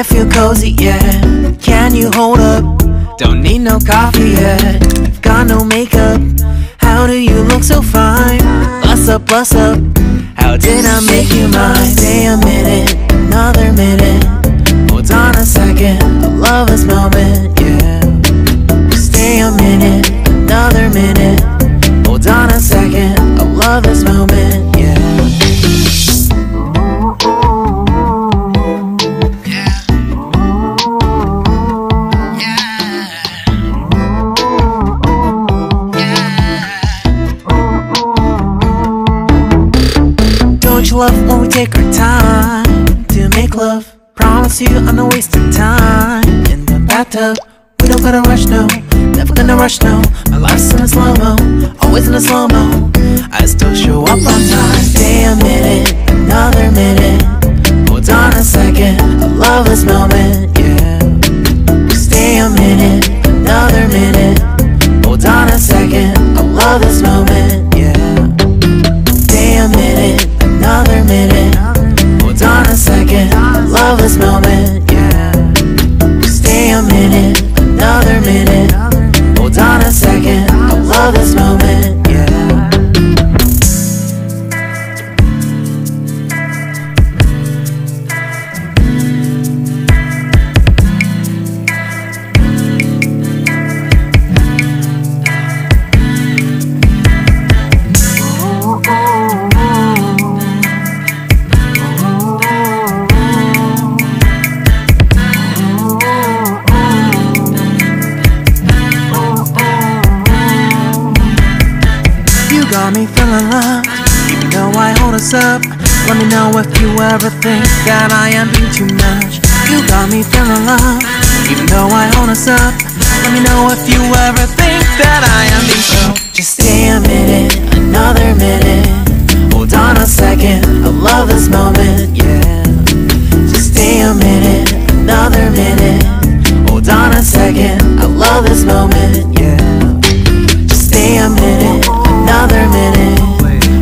I feel cozy, yeah. Can you hold up? Don't need no coffee yet. I've got no makeup. How do you look so fine? Bust up, bust up. How did I make you mine? Stay a minute, another minute. Hold on a second, I love this moment, yeah. Stay a minute, another minute. Hold on a second, I love this moment, yeah. Don't you love when we take our time to make love? Promise you I'm not wasting time in the bathtub. We don't gotta rush, no. Never gonna rush, no. My life's in a slow-mo, always in a slow-mo. I still show up on time. Stay a minute, another minute. Hold on a second, I love this moment, yeah. Stay a minute, another minute. Hold on a second, I love this moment, yeah. Stay a minute, another minute. Hold on a second, I love this moment, yeah. Stay a minute, another minute. Hold on a second, I love this moment, yeah. Got me feeling loved, even though I hold us up. Let me know if you ever think that I am being too much. You got me feeling loved, even though I hold us up. Let me know if you ever think that I am being so. Just stay a minute, another minute. Hold on a second, I love this moment, yeah. Just stay a minute, another minute. Hold on a second, I love this moment, yeah. Just stay a minute, another minute.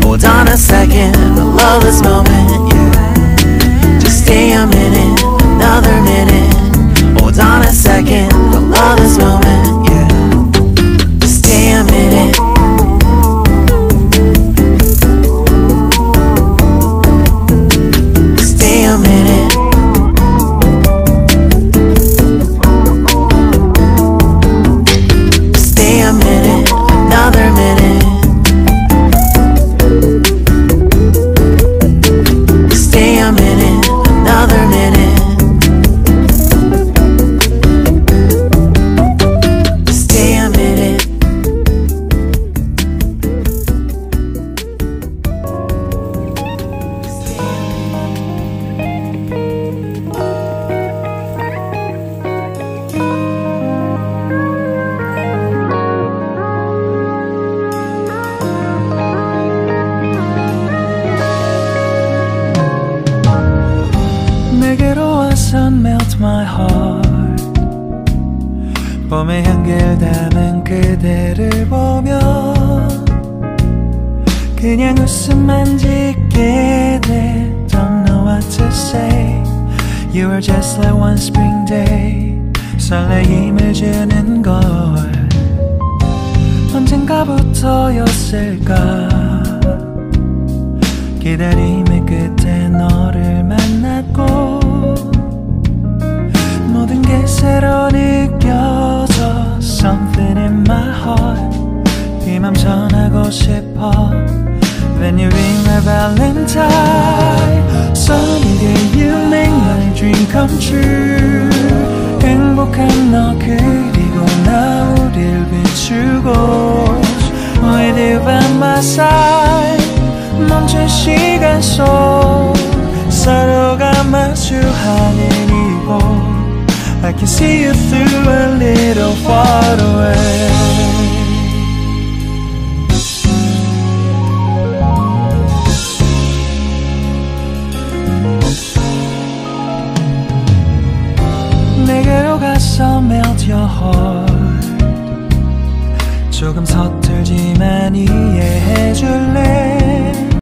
Hold on a second, I love this moment, yeah. Just stay a minute, another minute. Hold on a second, I love this moment, yeah. Just stay a minute. Stay a minute. Stay a minute, another minute. Stay a minute, another minute. Stay a minute. 내게로 와서 melt my heart. 봄의 향기를 담은 그대를 보며 그냥 웃음만 짓게 돼. Don't know what to say. You were just like one spring day. 설레임을 주는 걸 언젠가부터였을까. 기다림의 끝에 너를 만났고 모든 게 새로 느껴져. Something in my heart. 이 맘 전하고 싶어. When you ring my valentine. Sunny day you make my dream come true. 행복한 너 그리고 나 우릴 비추고 With you by my side. 멈춘 시간 속 서로가 마주하는 이곳 I can see you through a little far away. 내게로 가서 melt your heart. 조금 서툴지만 이해해줄래.